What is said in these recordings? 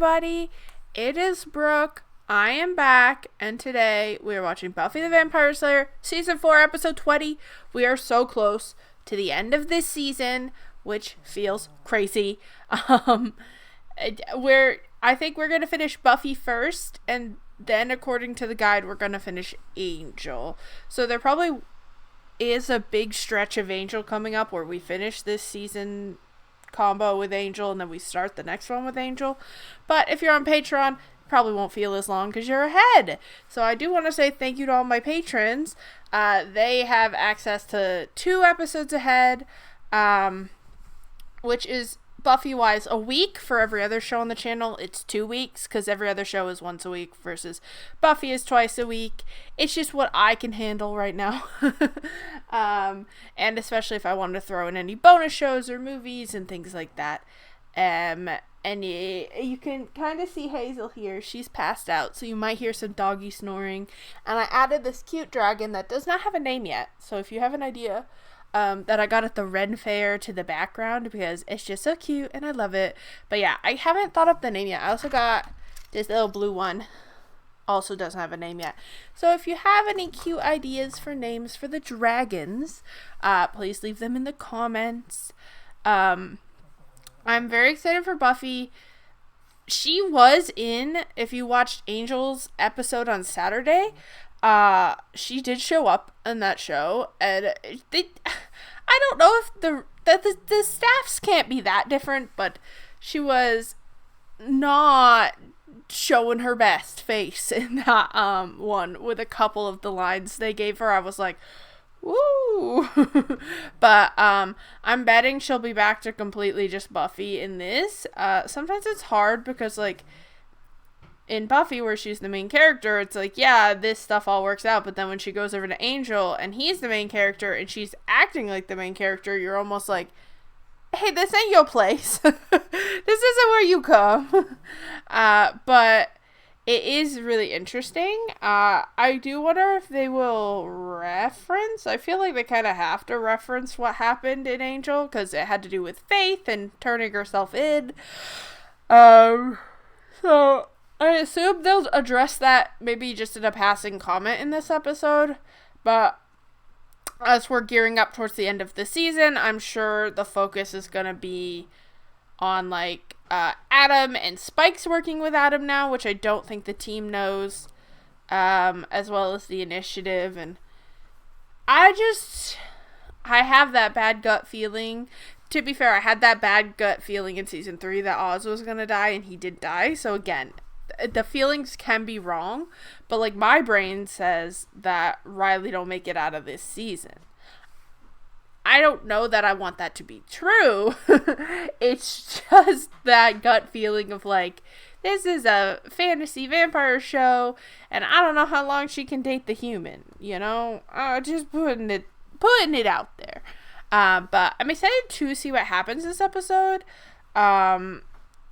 everybody. It is Brooke. I am back, and today we are watching Buffy the Vampire Slayer, Season 4, Episode 20. We are so close to the end of this season, which feels crazy. I think we're going to finish Buffy first, and then, according to the guide, we're going to finish Angel. So there probably is a big stretch of Angel coming up where we finish this season combo with Angel and then we start the next one with Angel. But if you're on Patreon, it probably won't feel as long because you're ahead. So I do want to say thank you to all my patrons. They have access to 2 episodes ahead, which is Buffy-wise a week. For every other show on the channel, it's 2 weeks because every other show is once a week versus Buffy is twice a week. It's just what I can handle right now. And especially if I wanted to throw in any bonus shows or movies and things like that. And you can kind of see Hazel here. She's passed out, so you might hear some doggy snoring. And I added this cute dragon that does not have a name yet. So if you have an idea, that I got at the Ren Fair to the background because it's just so cute and I love it. But yeah, I haven't thought up the name yet. I also got this little blue one. Also doesn't have a name yet. So if you have any cute ideas for names for the dragons, please leave them in the comments. I'm very excited for Buffy. She was in, if you watched Angel's episode on Saturday, she did show up in that show, and I don't know if the staffs can't be that different, but she was not showing her best face in that one with a couple of the lines they gave her. I was like, woo. But I'm betting she'll be back to completely just Buffy in this. Sometimes it's hard because like in Buffy, where she's the main character, it's like, yeah, this stuff all works out, but then when she goes over to Angel and he's the main character and she's acting like the main character, you're almost like, hey, this ain't your place. This isn't where you come. But it is really interesting. I do wonder if they will reference, I feel like they kind of have to reference what happened in Angel, because it had to do with Faith and turning herself in. So I assume they'll address that maybe just in a passing comment in this episode, but as we're gearing up towards the end of the season, I'm sure the focus is going to be on, like, Adam and Spike's working with Adam now, which I don't think the team knows, as well as the initiative, and I have that bad gut feeling. To be fair, I had that bad gut feeling in season 3 that Oz was going to die, and he did die, so again, the feelings can be wrong, but like my brain says that Riley don't make it out of this season. I don't know that I want that to be true. It's just that gut feeling of like, this is a fantasy vampire show and I don't know how long she can date the human, you know? Just putting it out there. But I'm excited to see what happens this episode.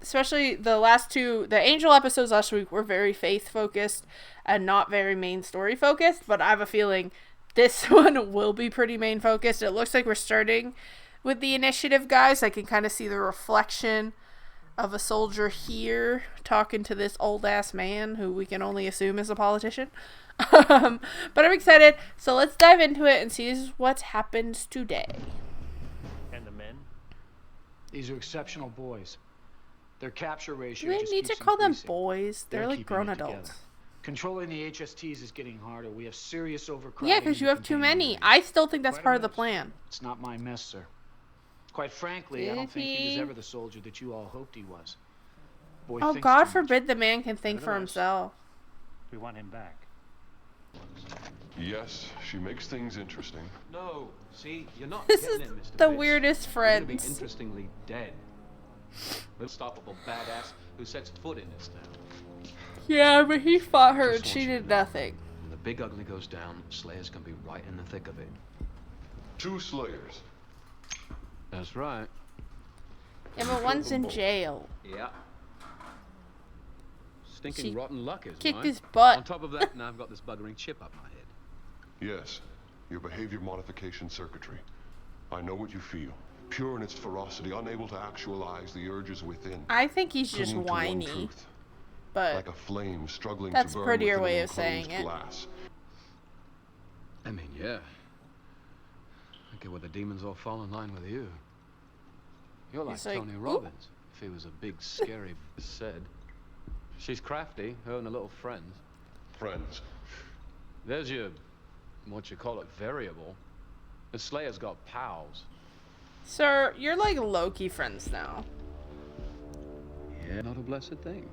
Especially the last 2, the Angel episodes last week were very faith-focused and not very main story-focused, but I have a feeling this one will be pretty main-focused. It looks like we're starting with the initiative guys. I can kind of see the reflection of a soldier here talking to this old-ass man who we can only assume is a politician. But I'm excited, so let's dive into it and see what happens today. And the men? These are exceptional boys. Their capture ratio We just need to keeps call them increasing. boys. They're like keeping grown it together. adults. Controlling the HSTs is getting harder. We have serious overcrowding. Yeah, because you have too many. I still think that's part of the plan. It's not my mess, sir. Quite frankly, I don't think he was ever the soldier that you all hoped he was. Boy Oh, thinks God too much. forbid the man can think for himself. We want him back. Yes, she makes things interesting. No, see, you're not This getting is it, Mr. the Fitz. weirdest You're gonna be friends. interestingly dead. Unstoppable badass who sets foot in this town. Yeah, but he fought her and Just she want you did to know, nothing. When the big ugly goes down, Slayer's gonna be right in the thick of it. 2 Slayers. That's right. Yeah, but one's in jail. Yeah. Stinking She rotten luck is kicked mine. his butt. On top of that, now I've got this buggering chip up my head. Yes, your behavior modification circuitry. I know what you feel. pure in its ferocity, unable to actualize the urges within. I think he's just clinging to one whiny, truth, but like a flame struggling that's to burn prettier within way an of saying enclosed it. glass. I mean, yeah. I get where the demons all fall in line with you. You're like He's like, Tony "Oop." Robbins, if he was a big, scary said. She's crafty, her and the little friends. Friends. There's your, what you call it, variable. The Slayer's got pals. Sir, you're like low-key friends now. Yeah, not a blessed thing.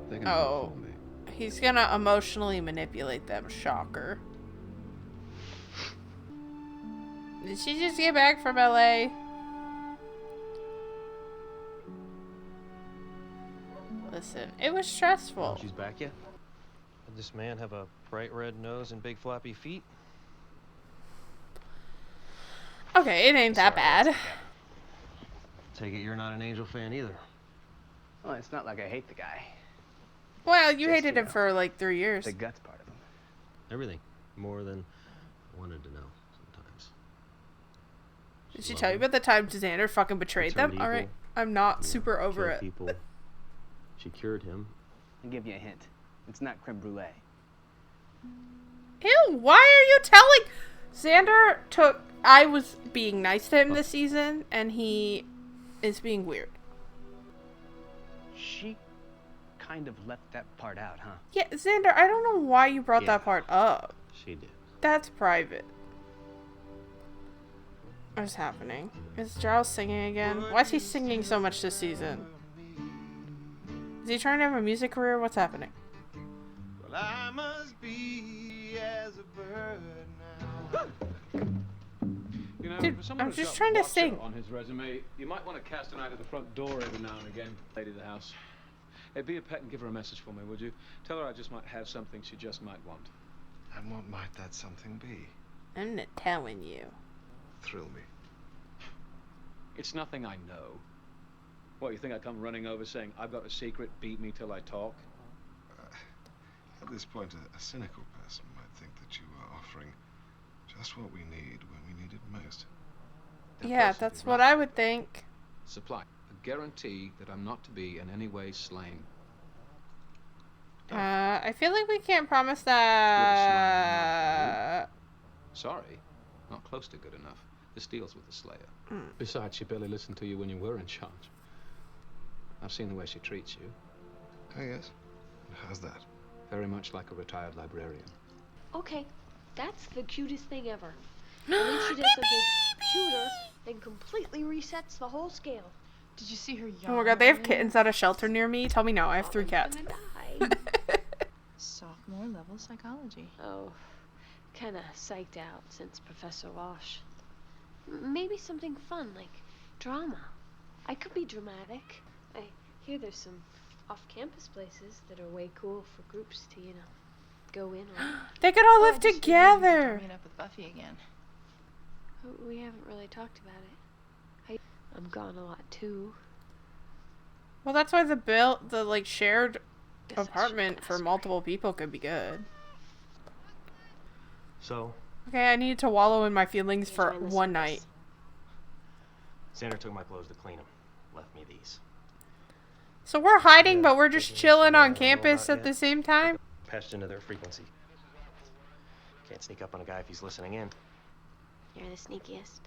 They're gonna Oh. vote for me. He's gonna emotionally manipulate them. Shocker. Did she just get back from LA? Listen, it was stressful. She's back yet? Did this man have a bright red nose and big floppy feet? Okay, it ain't that bad. Take it you're not an Angel fan either. Well, it's not like I hate the guy. Well, you Just, hated you him know, for like 3 years. The guts part of him. Everything. More than I wanted to know sometimes. Did she tell you about the time Xander fucking betrayed them? Turned Alright, evil. I'm not You know, super over killed it. People. She cured him. I'll give you a hint. It's not creme brulee. Ew, why are you telling... Xander took... I was being nice to him this season, and he is being weird. She kind of left that part out, huh? Yeah, Xander, I don't know why you brought Yeah. that part up. She did. That's private. What's happening? Is Giles singing again? Why is he singing so much this season? Is he trying to have a music career? What's happening? Well, I must be as a bird now. You know, Dude, for someone I'm who's just got trying to Watcher sing. on his resume, you might want to cast an eye to the front door every now and again. Lady of the house. Hey, be a pet and give her a message for me, would you? Tell her I just might have something she just might want. And what might that something be? I'm not telling you. Thrill me. It's nothing I know. What, you think I come running over saying, I've got a secret, beat me till I talk? At this point, a cynical person might think that you are offering just what we need when we need it most. Yeah, that's what I would think. Supply. A guarantee that I'm not to be in any way slain. I feel like we can't promise With a that. Sorry, not close to good enough. This deals with the Slayer. Besides, she barely listened to you when you were in charge. I've seen the way she treats you. Oh, yes? And how's that? Very much like a retired librarian. Okay, that's the cutest thing ever. And then she does something cuter and completely resets the whole scale. Did you see her yawn? Oh my god, they have kittens at a shelter near me? Tell me no, I have 3 cats. I'm gonna die. Sophomore level psychology. Oh, kinda psyched out since Professor Walsh. Maybe something fun, like drama. I could be dramatic. I hear there's some off-campus places that are way cool for groups to, you know, go in on. They could all Well, I live just figured you'd be together. meet up with Buffy again. We haven't really talked about it. I'm gone a lot too. Well, that's why the like shared Guess I should apartment for ask her. multiple people could be good. So, Okay, I need to wallow in my feelings You for enjoying this one service? night. Xander took my clothes to clean them. Left me these. So we're hiding, Yeah, but we're just taking chilling something on I don't know campus about at the yet. same time. Patched into their frequency. Can't sneak up on a guy if he's listening in. You're the sneakiest.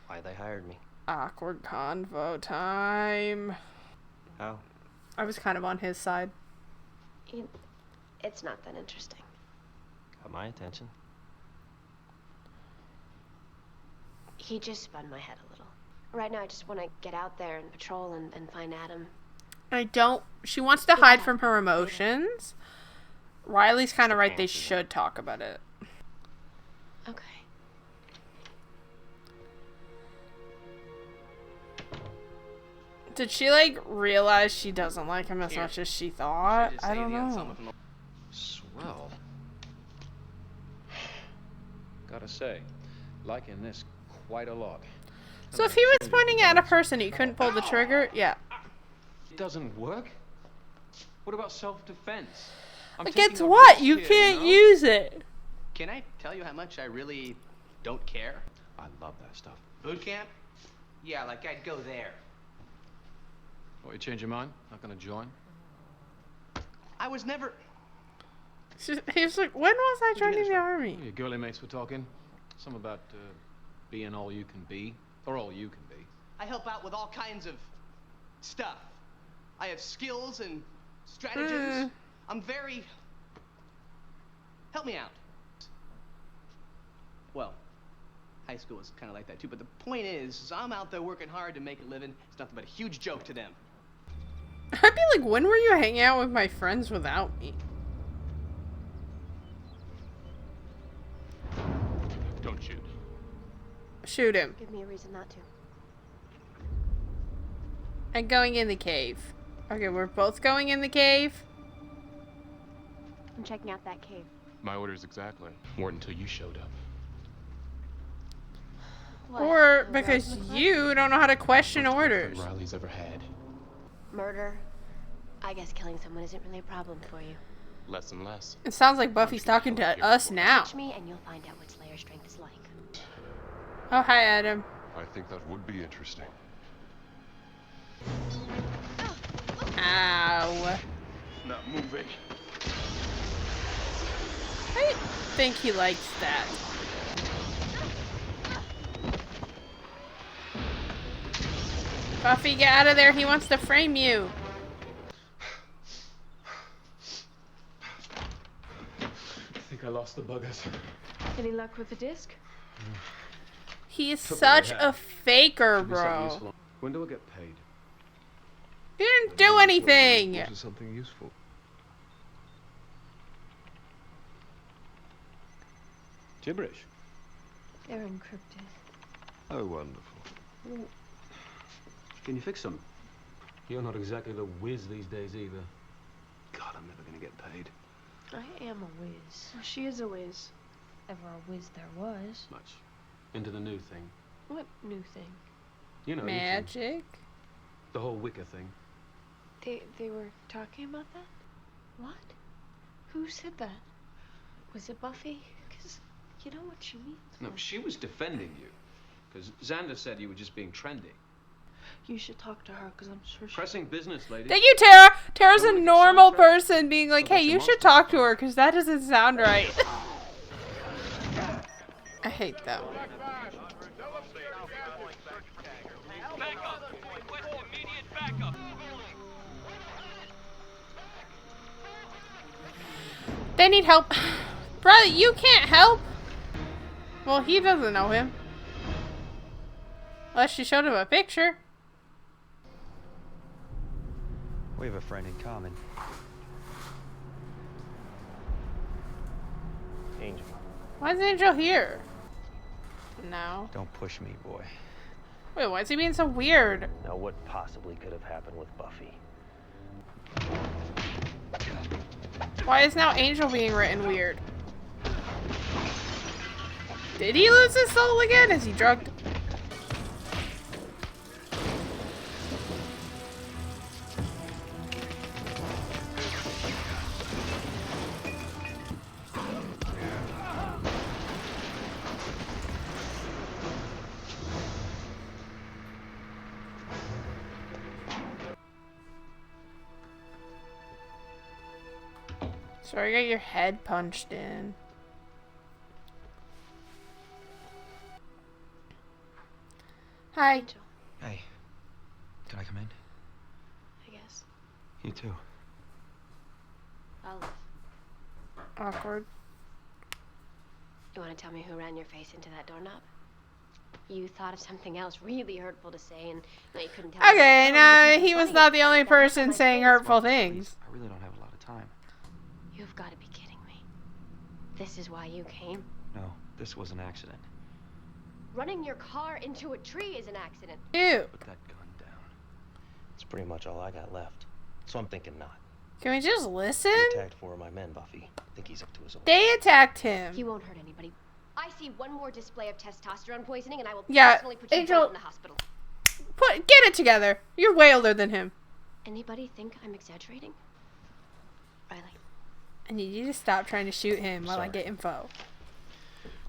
Why they hired me. Awkward convo time. How? I was kind of on his side. It's not that interesting. Got my attention. He just spun my head a little. Right now, I just want to get out there and patrol and find Adam. She wants to hide from her emotions. Riley's kind of right, they Fancy. should talk about it. Okay. Did she, like, realize she doesn't like him as much as she thought? I don't know. Swell. Gotta say, liking this quite a lot. So if he was pointing at a person, he couldn't pull the trigger? Yeah. It doesn't work? What about self-defense? Against what? You can't use it. Can I tell you how much I really don't care? I love that stuff. Boot camp? Yeah, like I'd go there. What, you change your mind? Not gonna join? I was never... He's like, when was I Where'd you get joining this the from? army? Your girly mates were talking. Some about being all you can be. Or all you can be. I help out with all kinds of stuff. I have skills and stratagems. I'm very... Help me out. Well, high school was kind of like that too, but the point is I'm out there working hard to make a living. It's nothing but a huge joke to them. I'd be like, when were you hanging out with my friends without me? Don't shoot. Shoot him. Give me a reason not to. I'm going in the cave. Okay, we're both going in the cave. I'm checking out that cave. My orders exactly. Weren't until you showed up. What? Or No because drugs in the club? you don't know how to question orders. Riley's ever had. Murder. I guess killing someone isn't really a problem for you. Less and less. It sounds like Buffy's talking to us now. Touch me and you'll find out what Slayer's strength is like. Oh, hi, Adam. I think that would be interesting. Ow. Not moving. I think he likes that. Buffy, get out of there. He wants to frame you. I think I lost the buggers. Any luck with the disc? He is Took what such they a had. faker, Should be something bro. useful. When do I get paid? He didn't do anything. This is something useful. Gibberish. They're encrypted. Oh, wonderful. Can you fix them? You're not exactly the whiz these days either. God, I'm never gonna get paid. I am a whiz. Well, she is a whiz. Ever a whiz there was. Much. Into the new thing. What new thing? You know, Magic. the whole Wicca thing. They were talking about that? What? Who said that? Was it Buffy? Because you know what she means. No, she was defending you. Because Xander said you were just being trendy. You should talk to her because I'm sure she... Pressing business, lady. Thank you, Tara. Tara's a Don't make a normal soundtrack. person being like, So hey, that's a you should monster talk to song. her because that doesn't sound right. I hate them. They need help. Brother, you can't help. Well, he doesn't know him. Unless she showed him a picture. We have a friend in common. Angel. Why is Angel here? No. Don't push me, boy. Wait, why is he being so weird? Now, what possibly could have happened with Buffy? Why is now Angel being written weird? Did he lose his soul again? Is he drugged? Sorry, you got your head punched in. Hi. Angel, Hey, can I come in? I guess. You too. Olive, Awkward. you want to tell me who ran your face into that doorknob? You thought of something else really hurtful to say, and now you couldn't tell me. Okay, Oh, now this is he was funny. not the only That look on person my saying face. hurtful things. I really don't have a lot of time. You've got to be kidding me. This is why you came? No, this was an accident. Running your car into a tree is an accident. Ew. Put that gun down. It's pretty much all I got left. So I'm thinking not. Can we just listen? He attacked 4 of my men, Buffy. I think he's up to his old. They attacked him. He won't hurt anybody. I see one more display of testosterone poisoning, and I will Yeah, personally put you Angel- both in the hospital. Get it together. You're way older than him. Anybody think I'm exaggerating? Riley. I need you to stop trying to shoot him while I Sorry. get info.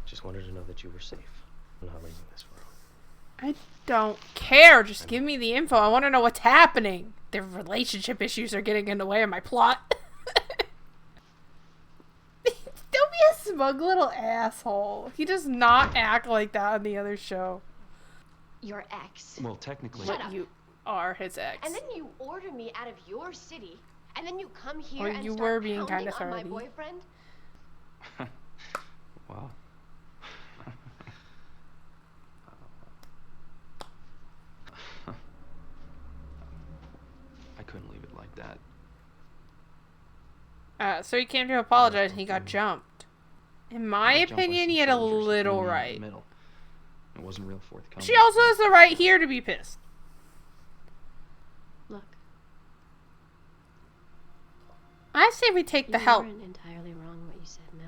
Just wanted to know that you were safe. I'm not leaving this world. I don't care. Just give me the info. I want to know what's happening. Their relationship issues are getting in the way of my plot. Don't be a smug little asshole. He does not act like that on the other show. Your ex. Well, technically. Shut up. You are his ex. And then you order me out of your city, and then you come here Or and you start were being pounding kinda on my thoroughy. boyfriend. Wow. I couldn't leave it like that. So he came to apologize and he got jumped. In my opinion, he had a little right. It wasn't real forthcoming. She also has the right here to be pissed. Look. I say we take the help. You weren't entirely wrong what you said in LA.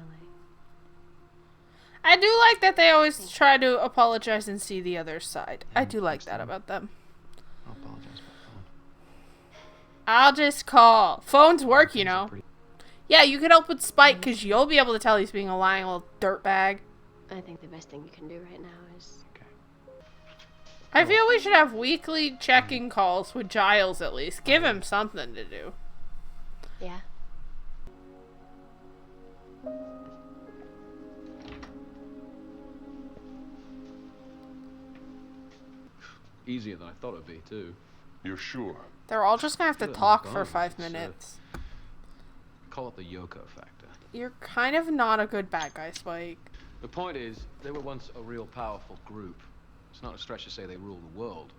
I do like that they always try to apologize and see the other side. I do like that about them. I'll apologize by phone. I'll just call. Phones work, you know. Yeah, you can help with Spike because you'll be able to tell he's being a lying little dirtbag. I think the best thing you can do right now is... I feel we should have weekly check-in calls with Giles at least. Give him something to do. Yeah. Easier than I thought it'd be, too. You're sure? They're all just gonna have to talk for 5 minutes. Call it the Yoko factor. You're kind of not a good bad guy, Spike. The point is, they were once a real powerful group. It's not a stretch to say they ruled the world.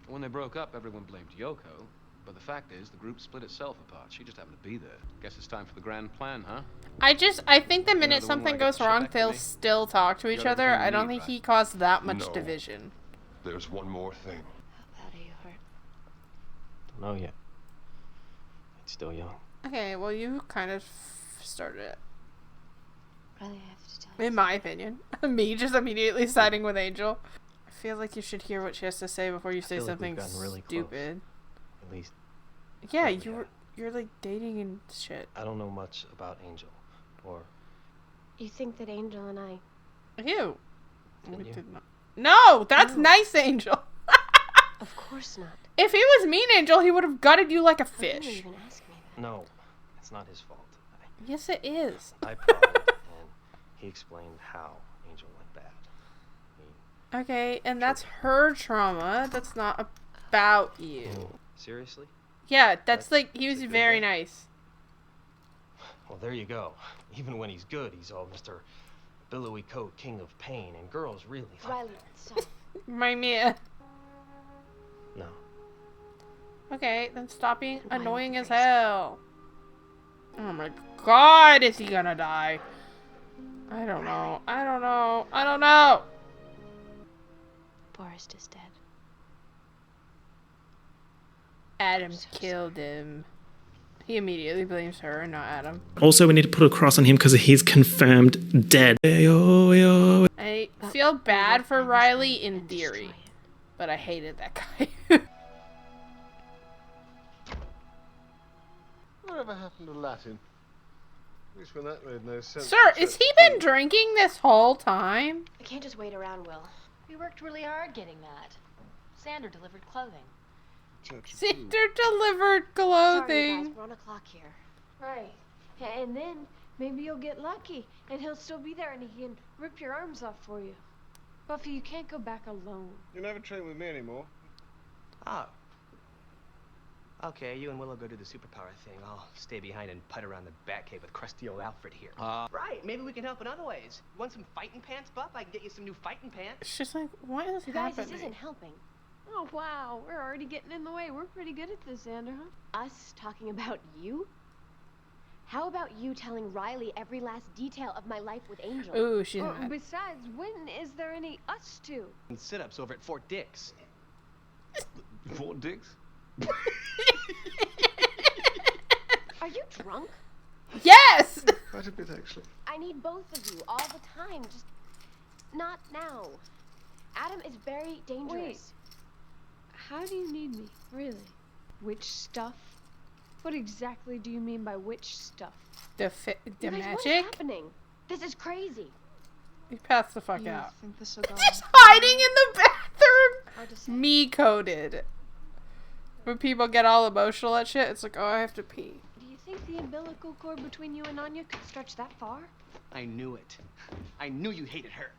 When they broke up, everyone blamed Yoko. But the fact is, the group split itself apart. She just happened to be there. Guess it's time for the grand plan, huh? I think the minute the one something where I get goes the shit wrong, back to they'll me? still talk to each got other. everything you I don't need, think right? he caused that much No. division. There's one more thing. How bad are you hurt? Don't know yet. He's still young. Okay, well, you kind of started it. Riley, I have to tell you. In my opinion. Me just immediately siding with Angel. I feel like you should hear what she has to say before you say feel like something we've gotten really stupid. At least, Yeah, what we you're like dating and shit. I don't know much about Angel. Or You think that Angel and I... Ew. Didn't you? Did not. No, that's nice, Angel. Of course not. If he was mean, Angel, he would have gutted you like a How can you fish. even ask me that? no, it's not his fault. Yes, it is. I prodded, and he explained how Angel went bad. Okay, and that's her trauma. That's not about you. Seriously? Yeah, that's like, he That's was a good very guy. nice. Well, there you go. Even when he's good, he's all Mr. Billowy Coat King of Pain, and girls really like Riley, stop. Remind me of... No. Okay, then stop being Why annoying would as you? hell. Oh my god, is he gonna die? I don't know. I don't know. I don't know. Forrest is dead. Adam killed him. He immediately blames her and not Adam. Also, we need to put a cross on him because he's confirmed dead. I feel bad for Riley in theory, but I hated that guy. Whatever happened to Latin? At least when that made no sense. Sir, has he been drinking this whole time? I can't just wait around, Will. We worked really hard getting that. Sander delivered clothing. Cinder delivered Sorry, guys, clothing. we're on a clock here. Right. And then maybe you'll get lucky and he'll still be there and he can rip your arms off for you. Buffy, you can't go back alone. You never train with me anymore. Oh. Okay, you and Willow go do the superpower thing. I'll stay behind and putt around the Batcave with crusty old Alfred here. Right, maybe we can help in other ways. You want some fighting pants, Buff? I can get you some new fighting pants. She's like, what is Guys, happening? this isn't helping. Oh, wow. We're already getting in the way. We're pretty good at this, Sander, huh? Us talking about you? How about you telling Riley every last detail of my life with Angel? Ooh, she's Oh, mad. besides, when is there any us two? And sit-ups over at Fort Dix. Fort Dix? Are you drunk? Yes! Quite a bit, actually. I need both of you all the time. Just not now. Adam is very dangerous. How do you need me, really? Which stuff? What exactly do you mean by which stuff? The You guys, what is magic? happening? This is crazy. He passed the fuck You out. think this will go Just on? hiding in the bathroom. Hard to say. Me coded. When people get all emotional at shit, it's like, oh, I have to pee. Do you think the umbilical cord between you and Anya could stretch that far? I knew it. I knew you hated her.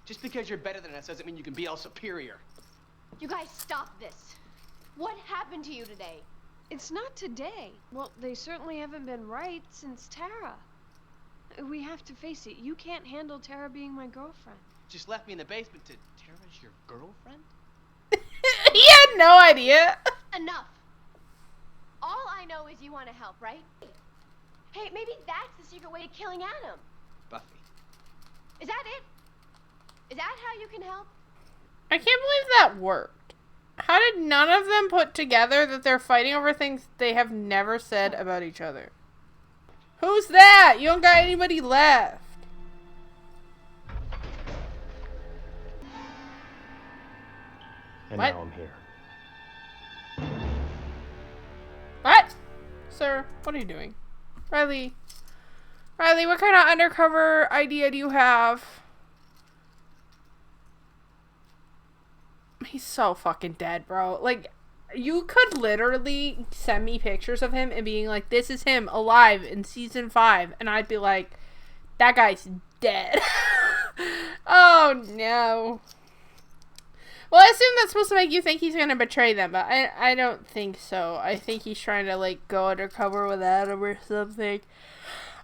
Just because you're better than us doesn't mean you can be all superior. You guys stop this. What happened to you today? It's not today. Well, they certainly haven't been right since Tara. We have to face it. You can't handle Tara being my girlfriend. Just left me in the basement to Tara's your girlfriend? He had no idea. Enough. All I know is you want to help, right? Hey, maybe that's the secret way to killing Adam. Buffy. Is that it? Is that how you can help? I can't believe that worked. How did none of them put together that they're fighting over things they have never said about each other? Who's that? You don't got anybody left. And What? now I'm here. What? Sir, what are you doing? Riley, what kind of undercover idea do you have? He's so fucking dead, bro. Like, you could literally send me pictures of him and being like, this is him alive in season 5. And I'd be like, that guy's dead. Oh, no. Well, I assume that's supposed to make you think he's going to betray them, but I don't think so. I think he's trying to, like, go undercover with Adam or something.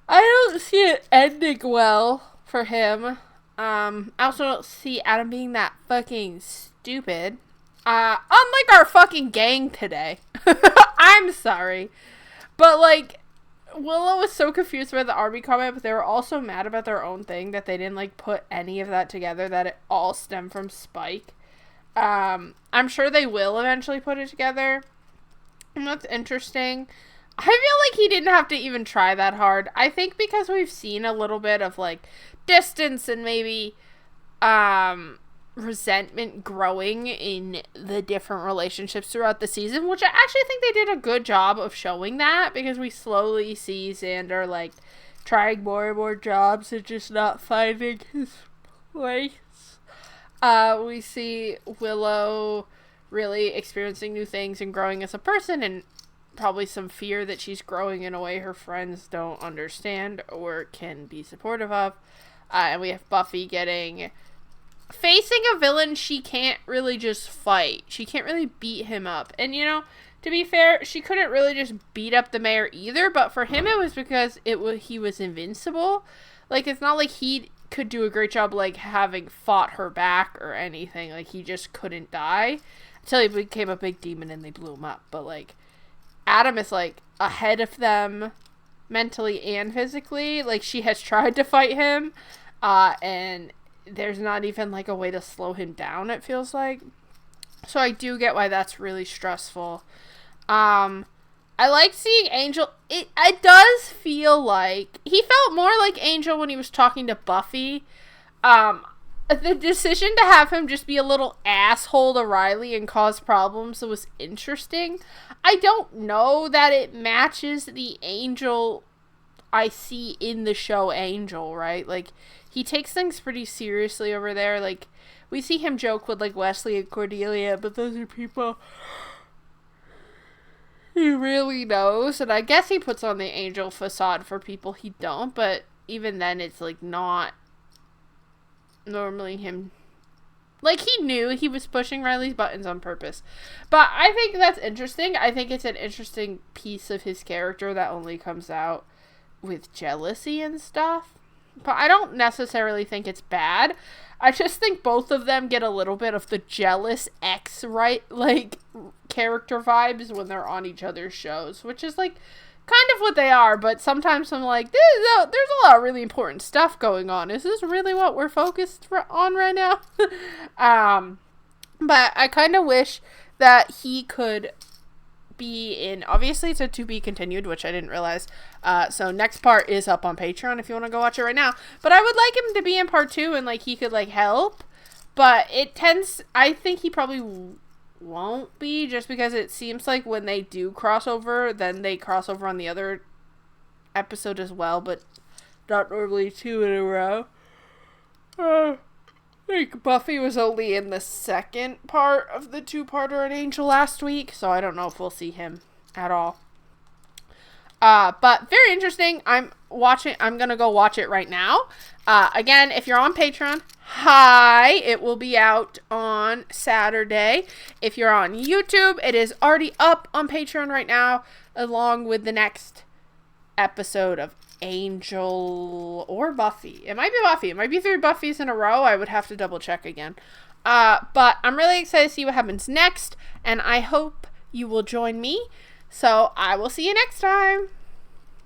I don't see it ending well for him. I also don't see Adam being that fucking stupid. Unlike our fucking gang today. I'm sorry. But, like, Willow was so confused by the army comment, but they were also mad about their own thing that they didn't, like, put any of that together, that it all stemmed from Spike. I'm sure they will eventually put it together. And that's interesting. I feel like he didn't have to even try that hard. I think because we've seen a little bit of, like, distance and maybe, resentment growing in the different relationships throughout the season, which I actually think they did a good job of showing that, because we slowly see Xander, like, trying more and more jobs and just not finding his place. We see Willow really experiencing new things and growing as a person, and probably some fear that she's growing in a way her friends don't understand or can be supportive of. And we have Buffy facing a villain she can't really just fight. She can't really beat him up. And, you know, to be fair, she couldn't really just beat up the mayor either, but for him it was because he was invincible. Like, it's not like he could do a great job, like, having fought her back or anything. Like, he just couldn't die until he became a big demon and they blew him up. But, like, Adam is, like, ahead of them mentally and physically. Like, she has tried to fight him, and there's not even, like, a way to slow him down, it feels like. So I do get why that's really stressful. I like seeing Angel. It does feel like he felt more like Angel when he was talking to Buffy. The decision to have him just be a little asshole to Riley and cause problems was interesting. I don't know that it matches the Angel I see in the show Angel, right? Like, he takes things pretty seriously over there. Like, we see him joke with, like, Wesley and Cordelia, but those are people he really knows. And I guess he puts on the Angel facade for people he don't, but even then it's, like, not normally him. Like, he knew he was pushing Riley's buttons on purpose. But I think that's interesting. I think it's an interesting piece of his character that only comes out with jealousy and stuff. But I don't necessarily think it's bad. I just think both of them get a little bit of the jealous ex, right, like, character vibes when they're on each other's shows, which is, like, kind of what they are. But sometimes I'm like, there's a lot of really important stuff going on. Is this really what we're focused on right now? But I kind of wish that he could be in, obviously it's a to be continued, which I didn't realize, so next part is up on Patreon if you want to go watch it right now, but I would like him to be in part 2 and, like, he could, like, help, but I think he probably won't be, just because it seems like when they do crossover, then they cross over on the other episode as well, but Not normally 2 in a row. I think Buffy was only in the second part of the 2-parter on Angel last week, so I don't know if we'll see him at all. But very interesting. I'm gonna go watch it right now. Again, if you're on Patreon, hi, it will be out on Saturday. If you're on YouTube, it is already up on Patreon right now, along with the next episode of Angel or Buffy. It might be Buffy. It might be 3 Buffys in a row. I would have to double check again. But I'm really excited to see what happens next, and I hope you will join me. So I will see you next time.